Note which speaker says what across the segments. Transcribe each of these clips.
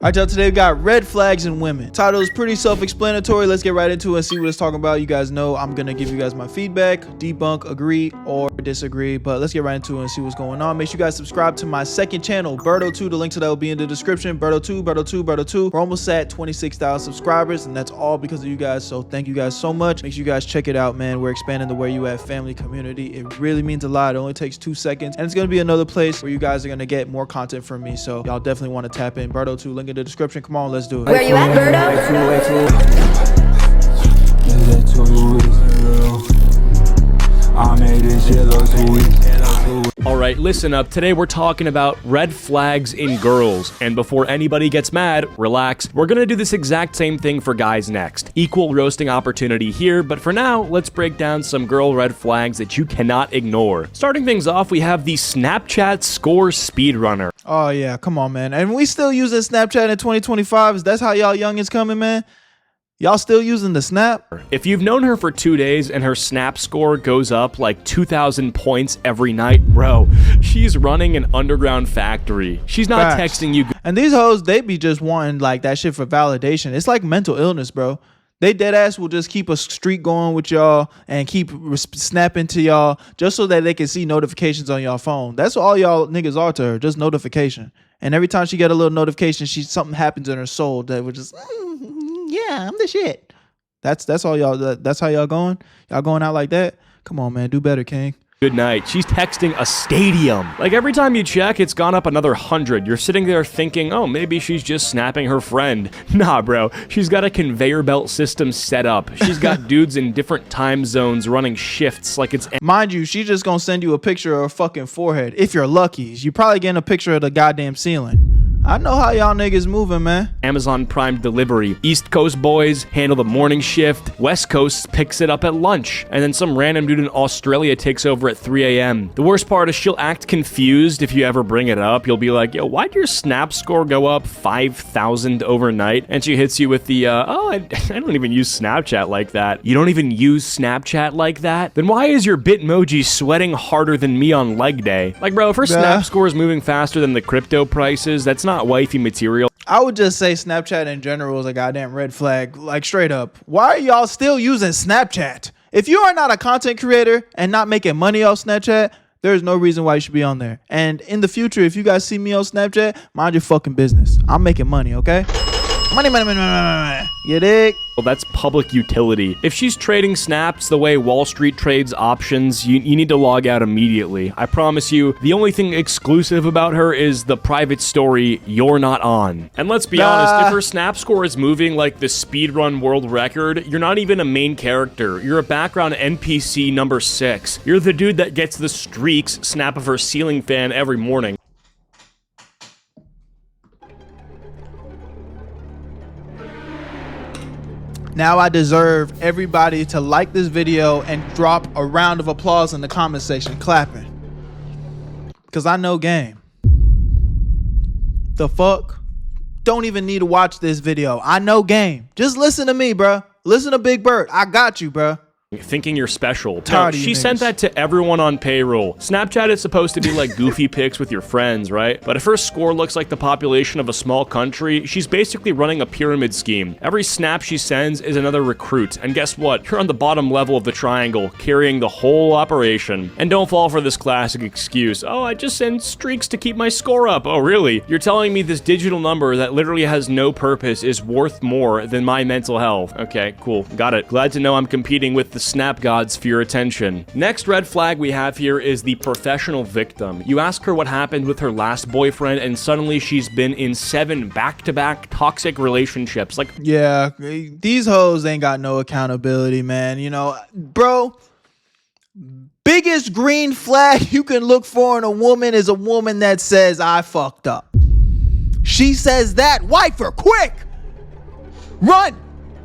Speaker 1: Alright, y'all, today we got red flags in women. Title is pretty self-explanatory. Let's get right into it and see what it's talking about. You guys know I'm gonna give you guys my feedback, debunk, agree, or disagree. But let's get right into it and see what's going on. Make sure you guys subscribe to my second channel, Berto 2. The link to that will be in the description. Berto 2, Berto 2, Berto 2. We're almost at 26,000 subscribers, and that's all because of you guys. So thank you guys so much. Make sure you guys check it out, man. We're expanding the Where You At family community. It really means a lot. It only takes 2 seconds, and it's gonna be another place where you guys are gonna get more content from me. So y'all definitely want to tap in. Berto 2, link in the description. Come on, let's do it.
Speaker 2: Where you at, Berto?
Speaker 3: Alright, listen up. Today we're talking about red flags in girls. And before anybody gets mad, relax. We're gonna do this exact same thing for guys next. Equal roasting opportunity here, but for now, let's break down some girl red flags that you cannot ignore. Starting things off, we have the Snapchat score speedrunner.
Speaker 1: Oh yeah, come on, man. And we still using Snapchat in 2025. That's how y'all youngins coming, man? Y'all still using the Snap?
Speaker 3: If you've known her for 2 days and her Snap score goes up like 2,000 points every night, bro, she's running an underground factory. She's not texting you.
Speaker 1: And these hoes, they be just wanting like that shit for validation. It's like mental illness, bro. They dead ass will just keep a streak going with y'all and keep snapping to y'all just so that they can see notifications on y'all phone. That's all y'all niggas are to her, just notification. And every time she get a little notification, something happens in her soul that would just, yeah, I'm the shit. That's all y'all. That's how y'all going. Y'all going out like that? Come on, man, do better, King.
Speaker 3: Good night. She's texting a stadium. Like every time you check, it's gone up another 100. You're sitting there thinking, oh, maybe she's just snapping her friend. Nah, bro. She's got a conveyor belt system set up. She's got dudes in different time zones running shifts like it's...
Speaker 1: Mind you, she's just gonna send you a picture of her fucking forehead. If you're lucky, you probably getting a picture of the goddamn ceiling. I know how y'all niggas moving, man.
Speaker 3: Amazon Prime delivery. East Coast boys handle the morning shift. West Coast picks it up at lunch. And then some random dude in Australia takes over at 3 a.m. The worst part is she'll act confused if you ever bring it up. You'll be like, yo, why'd your Snap score go up 5,000 overnight? And she hits you with the, I don't even use Snapchat like that. You don't even use Snapchat like that? Then why is your Bitmoji sweating harder than me on leg day? Like, bro, if her Snap score is moving faster than the crypto prices, that's not wifey material.
Speaker 1: I would just say Snapchat in general is a goddamn red flag, like straight up. Why are y'all still using Snapchat? If you are not a content creator and not making money off Snapchat, there's no reason why you should be on there. And in the future, if you guys see me on Snapchat, mind your fucking business. I'm making money, okay? Money, money, money, money, money. You dig?
Speaker 3: Well, that's public utility. If she's trading snaps the way Wall Street trades options, you need to log out immediately. I promise you, the only thing exclusive about her is the private story you're not on. And let's be honest, if her snap score is moving like the speedrun world record, you're not even a main character. You're a background NPC number 6. You're the dude that gets the streaks snap of her ceiling fan every morning.
Speaker 1: Now I deserve everybody to like this video and drop a round of applause in the comment section, clapping. Because I know game. The fuck? Don't even need to watch this video. I know game. Just listen to me, bruh. Listen to Big Bert. I got you, bruh.
Speaker 3: Thinking you're special. No, she sent that to everyone on payroll. Snapchat is supposed to be like goofy pics with your friends, right? But if her score looks like the population of a small country, she's basically running a pyramid scheme. Every snap she sends is another recruit. And guess what? You're on the bottom level of the triangle, carrying the whole operation. And don't fall for this classic excuse. Oh, I just send streaks to keep my score up. Oh, really? You're telling me this digital number that literally has no purpose is worth more than my mental health. Okay, cool. Got it. Glad to know I'm competing with the snap gods for your attention. Next red flag we have here is the professional victim. You ask her what happened with her last boyfriend and suddenly she's been in 7 back-to-back toxic relationships. Like,
Speaker 1: yeah, these hoes ain't got no accountability, man. You know, bro, biggest green flag you can look for in a woman is a woman that says, I fucked up. She says that, wife her, quick! Run!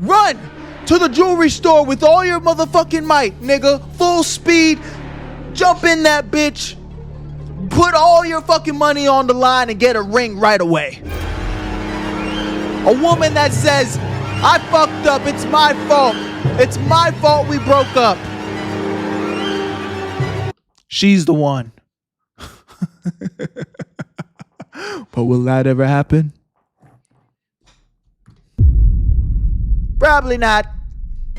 Speaker 1: Run! To the jewelry store with all your motherfucking might, nigga. Full speed. Jump in that bitch. Put all your fucking money on the line and get a ring right away. A woman that says, I fucked up. It's my fault. It's my fault we broke up. She's the one. But will that ever happen? Probably not.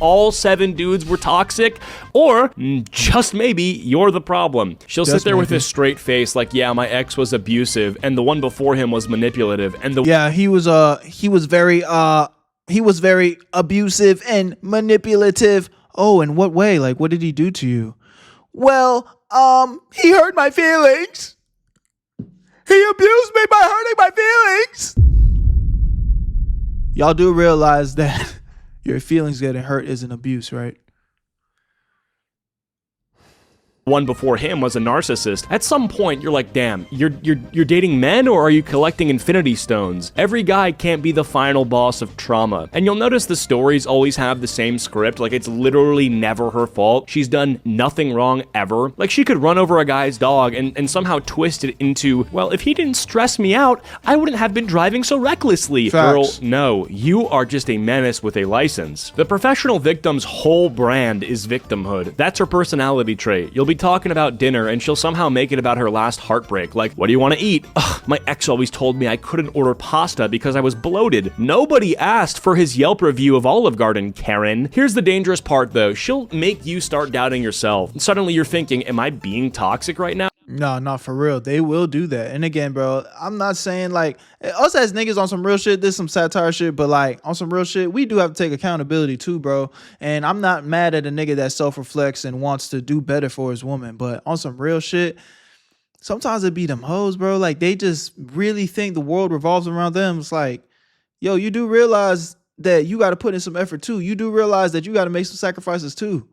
Speaker 3: All 7 dudes were toxic, or just maybe you're the problem. She'll sit there with a straight face like, yeah, my ex was abusive, and the one before him was manipulative, and
Speaker 1: he was very abusive and manipulative. Oh, in what way? Like, what did he do to you? Well, he hurt my feelings. He abused me by hurting my feelings. Y'all do realize that your feelings getting hurt isn't abuse, right?
Speaker 3: one before him was a narcissist. At some point, you're like, damn, you're dating men, or are you collecting infinity stones? Every guy can't be the final boss of trauma. And you'll notice the stories always have the same script, like it's literally never her fault. She's done nothing wrong ever. Like she could run over a guy's dog and somehow twist it into, well, if he didn't stress me out, I wouldn't have been driving so recklessly.
Speaker 1: Facts.
Speaker 3: Girl, no, you are just a menace with a license. The professional victim's whole brand is victimhood. That's her personality trait. You'll be talking about dinner and she'll somehow make it about her last heartbreak. Like, what do you want to eat? Ugh, my ex always told me I couldn't order pasta because I was bloated. Nobody asked for his Yelp review of Olive Garden, Karen. Here's the dangerous part though. She'll make you start doubting yourself. And suddenly you're thinking, am I being toxic right now?
Speaker 1: No, not for real. They will do that. And again, bro, I'm not saying like us as niggas on some real shit, this some satire shit, but like on some real shit, we do have to take accountability too, bro. And I'm not mad at a nigga that self-reflects and wants to do better for his woman, but on some real shit, sometimes it be them hoes, bro. Like they just really think the world revolves around them. It's like, yo, you do realize that you got to put in some effort too. You do realize that you got to make some sacrifices too.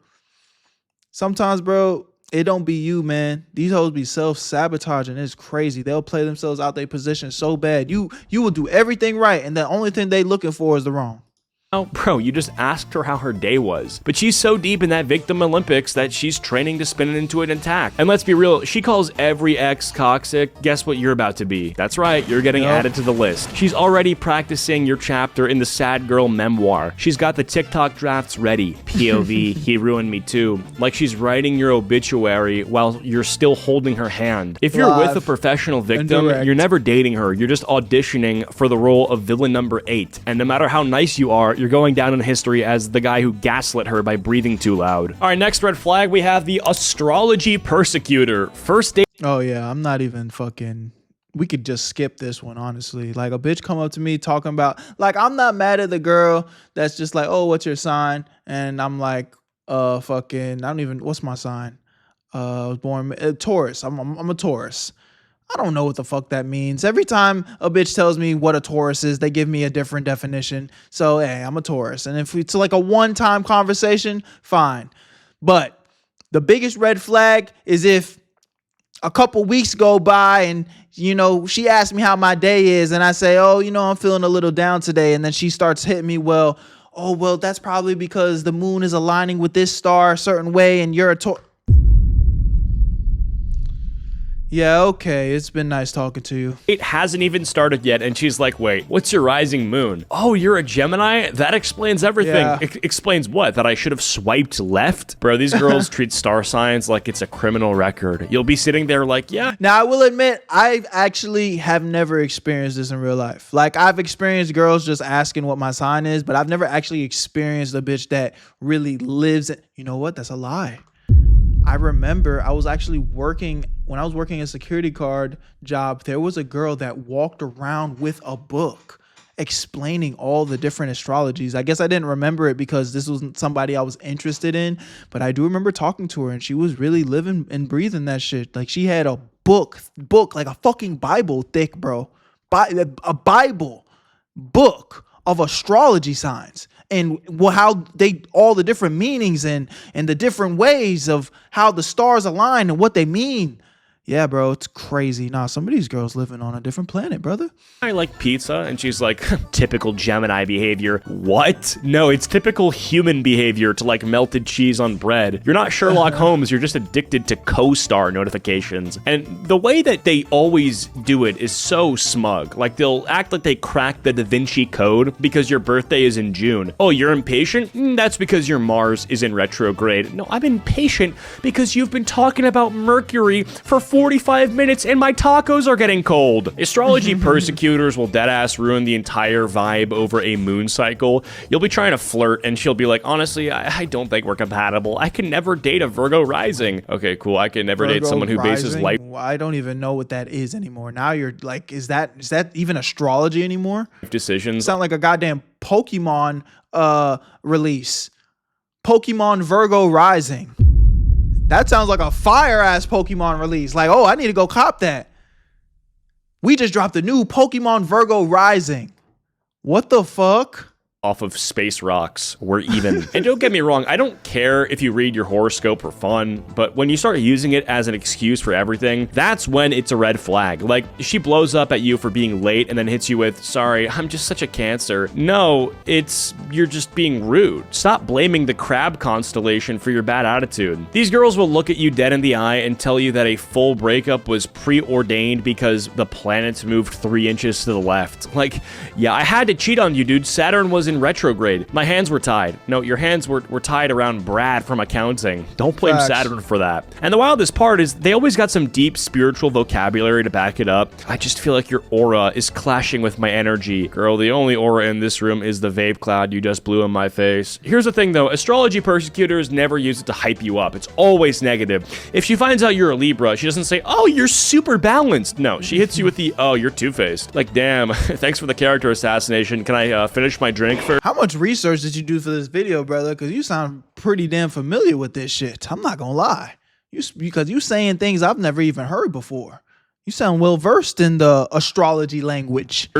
Speaker 1: Sometimes, bro, it don't be you, man. These hoes be self-sabotaging. It's crazy. They'll play themselves out their position so bad. You will do everything right, and the only thing they looking for is the wrong.
Speaker 3: Oh, bro, you just asked her how her day was. But she's so deep in that victim Olympics that she's training to spin it into an attack. And let's be real, she calls every ex toxic. Guess what you're about to be? That's right, you're getting added to the list. She's already practicing your chapter in the sad girl memoir. She's got the TikTok drafts ready. POV, he ruined me too. Like she's writing your obituary while you're still holding her hand. If you're with a professional victim, you're never dating her. You're just auditioning for the role of villain number 8. And no matter how nice you are, you're going down in history as the guy who gaslit her by breathing too loud. All right, next red flag, we have the astrology persecutor. First date.
Speaker 1: Oh yeah, I'm not even fucking... We could just skip this one, honestly. Like a bitch come up to me talking about... Like I'm not mad at the girl that's just like, oh, what's your sign? And I'm like, fucking... I don't even... What's my sign? I was born... Taurus. I'm a Taurus. I don't know what the fuck that means. Every time a bitch tells me what a Taurus is, they give me a different definition. So, hey, I'm a Taurus. And if it's like a one-time conversation, fine. But the biggest red flag is if a couple weeks go by and, you know, she asks me how my day is and I say, oh, you know, I'm feeling a little down today. And then she starts hitting me, well, that's probably because the moon is aligning with this star a certain way and you're a Taurus. Yeah, okay, it's been nice talking to you.
Speaker 3: It hasn't even started yet, and she's like, wait, what's your rising moon? Oh, you're a Gemini? That explains everything.
Speaker 1: Yeah.
Speaker 3: Explains what? That I should have swiped left? Bro, these girls treat star signs like it's a criminal record. You'll be sitting there like, yeah.
Speaker 1: Now, I will admit, I actually have never experienced this in real life. Like, I've experienced girls just asking what my sign is, but I've never actually experienced a bitch that really lives in... You know what? That's a lie. I remember I was actually working, when I was working a security guard job, there was a girl that walked around with a book explaining all the different astrologies. I guess I didn't remember it because this wasn't somebody I was interested in, but I do remember talking to her and she was really living and breathing that shit. Like she had a book, like a fucking Bible thick, bro. A Bible book of astrology signs. And how they, all the different meanings and the different ways of how the stars align and what they mean. Yeah, bro, it's crazy. Nah, some of these girls living on a different planet, brother.
Speaker 3: I like pizza. And she's like, typical Gemini behavior. What? No, it's typical human behavior to like melted cheese on bread. You're not Sherlock Holmes. You're just addicted to co-star notifications. And the way that they always do it is so smug. Like they'll act like they cracked the Da Vinci Code because your birthday is in June. Oh, you're impatient? That's because your Mars is in retrograde. No, I'm impatient because you've been talking about Mercury for 45 minutes and my tacos are getting cold. Astrology persecutors will deadass ruin the entire vibe over a moon cycle. You'll be trying to flirt and she'll be like, honestly, I don't think we're compatible. I can never date a Virgo rising. Okay, cool. I can never date someone who bases life.
Speaker 1: I don't even know what that is anymore. Now you're like, is that even astrology anymore?
Speaker 3: Decisions.
Speaker 1: Sound like a goddamn Pokemon release. Pokemon Virgo Rising. That sounds like a fire ass Pokemon release. Like, oh, I need to go cop that. We just dropped the new Pokemon Virgo Rising. What the fuck?
Speaker 3: Off of space rocks. We're even. And don't get me wrong, I don't care if you read your horoscope for fun, but when you start using it as an excuse for everything, that's when it's a red flag. Like, she blows up at you for being late and then hits you with, sorry, I'm just such a Cancer. No, you're just being rude. Stop blaming the crab constellation for your bad attitude. These girls will look at you dead in the eye and tell you that a full breakup was preordained because the planets moved 3 inches to the left. Like, yeah, I had to cheat on you, dude. Saturn was in retrograde. My hands were tied. No, your hands were tied around Brad from accounting. Don't blame Saturn for that. And the wildest part is they always got some deep spiritual vocabulary to back it up. I just feel like your aura is clashing with my energy. Girl, the only aura in this room is the vape cloud you just blew in my face. Here's the thing though, astrology persecutors never use it to hype you up. It's always negative. If she finds out you're a Libra, she doesn't say, oh, you're super balanced. No, she hits you with the, oh, you're two-faced. Like, damn, thanks for the character assassination. Can I finish my drink first?
Speaker 1: How much research did you do for this video, brother? Because you sound pretty damn familiar with this shit. I'm not gonna lie. Because you saying things I've never even heard before. You sound well versed in the astrology language.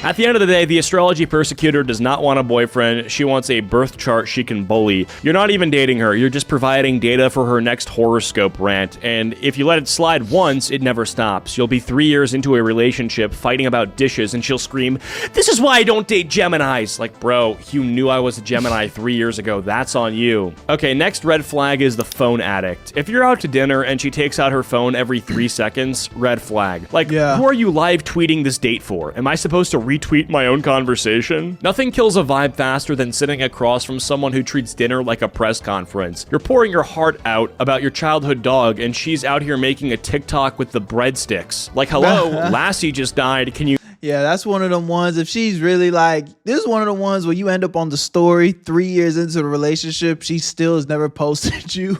Speaker 3: At the end of the day, the astrology persecutor does not want a boyfriend. She wants a birth chart she can bully. You're not even dating her. You're just providing data for her next horoscope rant. And if you let it slide once, it never stops. You'll be 3 years into a relationship fighting about dishes and she'll scream, this is why I don't date Geminis. Like, bro, you knew I was a Gemini 3 years ago. That's on you. Okay, next red flag is the phone addict. If you're out to dinner and she takes out her phone every 3 seconds, red flag. Like, who are you live tweeting this date for? Am I supposed to retweet my own conversation? Nothing kills a vibe faster than sitting across from someone who treats dinner like a press conference. You're pouring your heart out about your childhood dog and she's out here making a TikTok with the breadsticks. Like, hello, Lassie just died. Can you...
Speaker 1: Yeah, that's one of them ones. If she's really like, this is one of the ones where you end up on the story 3 years into the relationship, she still has never posted you,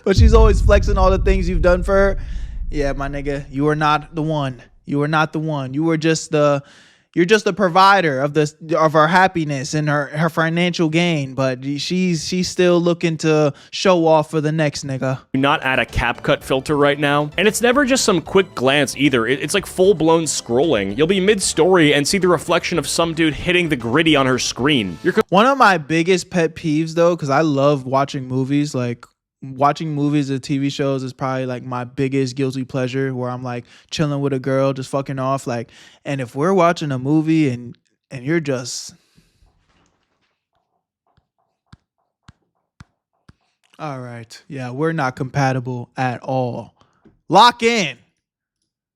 Speaker 1: but she's always flexing all the things you've done for her. Yeah, my nigga, you are not the one. You are not the one. You are just you're just the provider of her happiness and her financial gain, but she's still looking to show off for the next nigga.
Speaker 3: Not add a CapCut filter right now. And it's never just some quick glance either. It's like full-blown scrolling. You'll be mid-story and see the reflection of some dude hitting the gritty on her screen.
Speaker 1: One of my biggest pet peeves though, because I love watching movies, like watching movies or TV shows is probably like my biggest guilty pleasure, where I'm like chilling with a girl, just fucking off. Like, and if we're watching a movie and you're just, all right, yeah, we're not compatible at all. Lock in.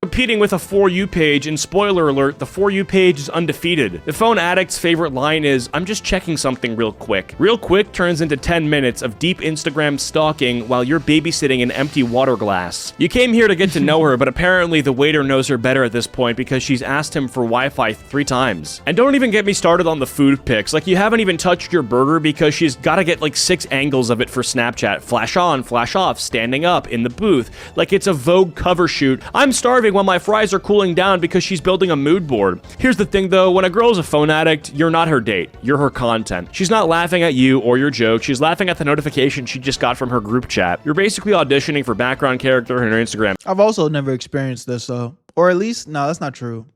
Speaker 3: Competing with a For You page, and spoiler alert, the For You page is undefeated. The phone addict's favorite line is, I'm just checking something real quick. Real quick turns into 10 minutes of deep Instagram stalking while you're babysitting an empty water glass. You came here to get to know her, but apparently the waiter knows her better at this point because she's asked him for Wi-Fi 3 times. And don't even get me started on the food pics. Like, you haven't even touched your burger because she's gotta get like 6 angles of it for Snapchat. Flash on, flash off, standing up, in the booth. Like it's a Vogue cover shoot. I'm starving while my fries are cooling down because she's building a mood board. Here's the thing though, when a girl's a phone addict, you're not her date, you're her content. She's not laughing at you or your joke, she's laughing at the notification she just got from her group chat. You're basically auditioning for background character in her Instagram.
Speaker 1: I've also never experienced this though. Or at least, no, that's not true.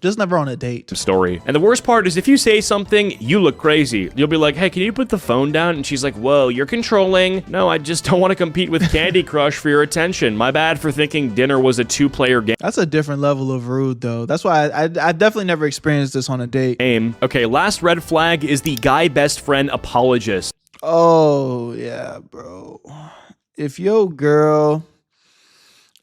Speaker 1: Just never on a date.
Speaker 3: Story. And the worst part is if you say something, you look crazy. You'll be like, hey, can you put the phone down? And she's like, whoa, you're controlling. No, I just don't want to compete with Candy Crush for your attention. My bad for thinking dinner was a 2-player game.
Speaker 1: That's a different level of rude though. That's why I definitely never experienced this on a date.
Speaker 3: Okay, last red flag is the guy best friend apologist.
Speaker 1: Oh, yeah, bro. If your girl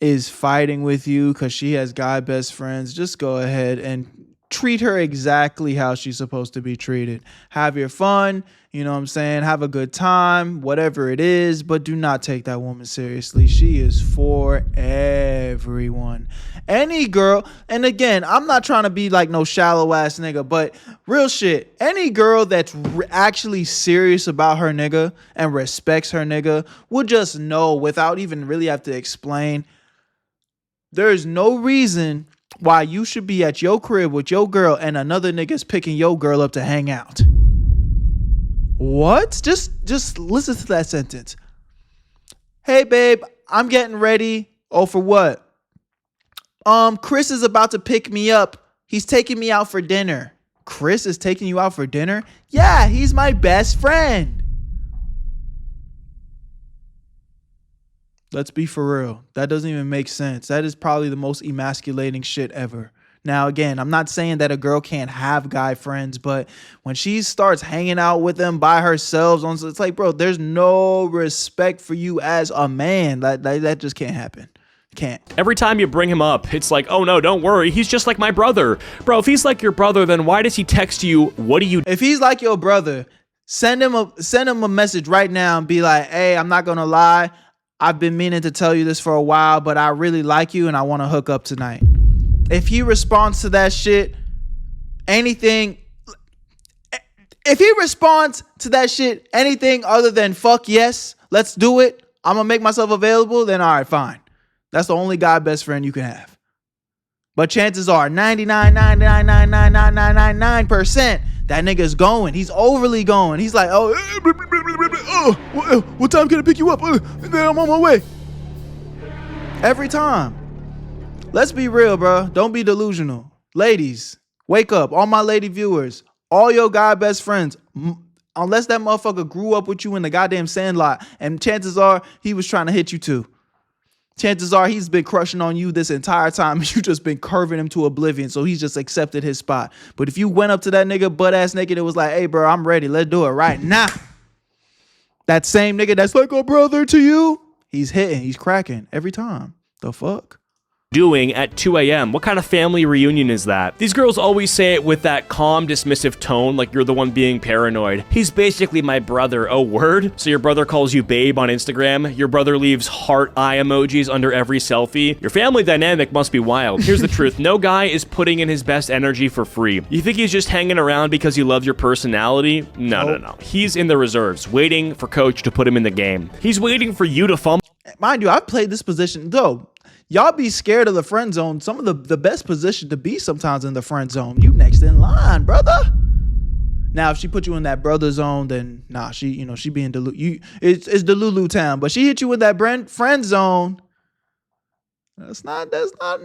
Speaker 1: is fighting with you because she has guy best friends, just go ahead and treat her exactly how she's supposed to be treated. Have your fun, you know what I'm saying? Have a good time, whatever it is, but do not take that woman seriously. She is for everyone. Any girl, and again, I'm not trying to be like no shallow ass nigga, but real shit, any girl that's actually serious about her nigga and respects her nigga will just know without even really have to explain. There's no reason why you should be at your crib with your girl and another nigga's picking your girl up to hang out. What? Just listen to that sentence. Hey, babe, I'm getting ready. Oh, for what? Chris is about to pick me up. He's taking me out for dinner. Chris is taking you out for dinner? Yeah, he's my best friend. Let's be for real. That doesn't even make sense. That is probably the most emasculating shit ever. Now, again, I'm not saying that a girl can't have guy friends, but when she starts hanging out with them by herself, it's like, bro, there's no respect for you as a man. That just can't happen. Can't.
Speaker 3: Every time you bring him up, it's like, oh no, don't worry, he's just like my brother. Bro, if he's like your brother, then why does he text you, what do you...
Speaker 1: If he's like your brother, send him a message right now and be like, hey, I'm not gonna lie, I've been meaning to tell you this for a while, but I really like you and I want to hook up tonight. If he responds to that shit, anything other than fuck yes, let's do it, I'm gonna make myself available, then all right, fine. That's the only guy best friend you can have. But chances are 99.9999999% that nigga's going. He's overly going. He's like, what time can I pick you up? Then I'm on my way. Every time. Let's be real, bro. Don't be delusional. Ladies, wake up. All my lady viewers, all your guy best friends, unless that motherfucker grew up with you in the goddamn Sandlot, and chances are he was trying to hit you too. Chances are he's been crushing on you this entire time. You just been curving him to oblivion, so he's just accepted his spot. But if you went up to that nigga butt ass naked, it was like, hey, bro, I'm ready. Let's do it right now. That same nigga that's like a brother to you, he's hitting, he's cracking every time. The fuck?
Speaker 3: Doing at 2 a.m. What kind of family reunion is that? These girls always say it with that calm, dismissive tone, like you're the one being paranoid. He's basically my brother. Oh, word? So your brother calls you babe on Instagram? Your brother leaves heart eye emojis under every selfie? Your family dynamic must be wild. Here's the truth. No guy is putting in his best energy for free. You think he's just hanging around because he loves your personality? No. He's in the reserves, waiting for coach to put him in the game. He's waiting for you to fumble.
Speaker 1: Mind you, I've played this position, though. Y'all be scared of the friend zone. Some of the best position to be sometimes in the friend zone. You next in line, brother. Now, if she put you in that brother zone, then nah, she being it's Delulu town. But she hit you with that friend zone. That's not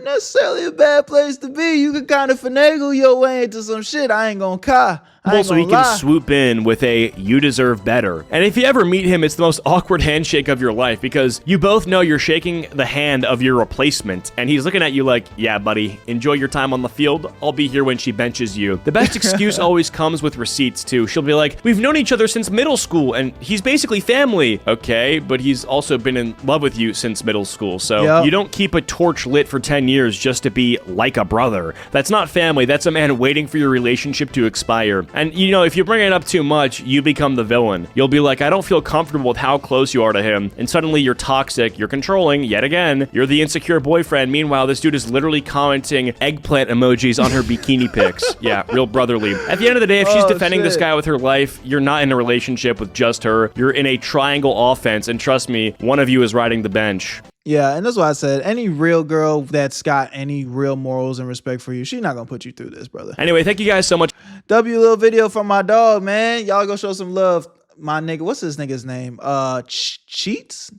Speaker 1: necessarily a bad place to be. You can kind of finagle your way into some shit. I ain't gonna lie.
Speaker 3: Also, he can swoop in with a "you deserve better." And if you ever meet him, it's the most awkward handshake of your life because you both know you're shaking the hand of your replacement, and he's looking at you like, yeah, buddy, enjoy your time on the field. I'll be here when she benches you. The best excuse always comes with receipts, too. She'll be like, we've known each other since middle school, and he's basically family. Okay, but he's also been in love with you since middle school, so you don't keep a torch lit for 10 years just to be like a brother. That's not family. That's a man waiting for your relationship to expire. And, you know, if you bring it up too much, you become the villain. You'll be like, I don't feel comfortable with how close you are to him. And suddenly you're toxic, you're controlling, yet again. You're the insecure boyfriend. Meanwhile, this dude is literally commenting eggplant emojis on her bikini pics. Yeah, real brotherly. At the end of the day, if she's defending this guy with her life, you're not in a relationship with just her. You're in a triangle offense. And trust me, one of you is riding the bench.
Speaker 1: Yeah, and that's why I said any real girl that's got any real morals and respect for you, she's not gonna put you through this, brother.
Speaker 3: Anyway, thank you guys so much.
Speaker 1: Little video from my dog, man. Y'all go show some love. My nigga, what's this nigga's name? Cheats?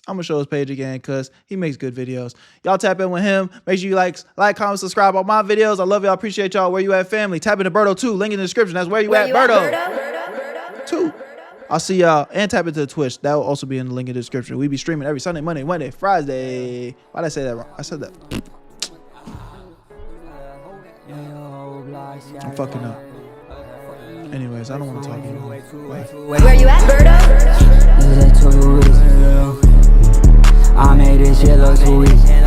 Speaker 1: I'm gonna show his page again because he makes good videos. Y'all tap in with him. Make sure you like, comment, subscribe on my videos. I love y'all. Appreciate y'all. Where you at, family? Tap into Berto 2. Link in the description. That's where you at, Berto 2. I'll see y'all, and tap into Twitch. That will also be in the link in the description. We be streaming every Sunday, Monday, Wednesday, Friday. Why did I say that wrong? I said that. I'm fucking up. Anyways, I don't want to talk anymore.
Speaker 2: Where you at, Berto? I made this shit look too easy.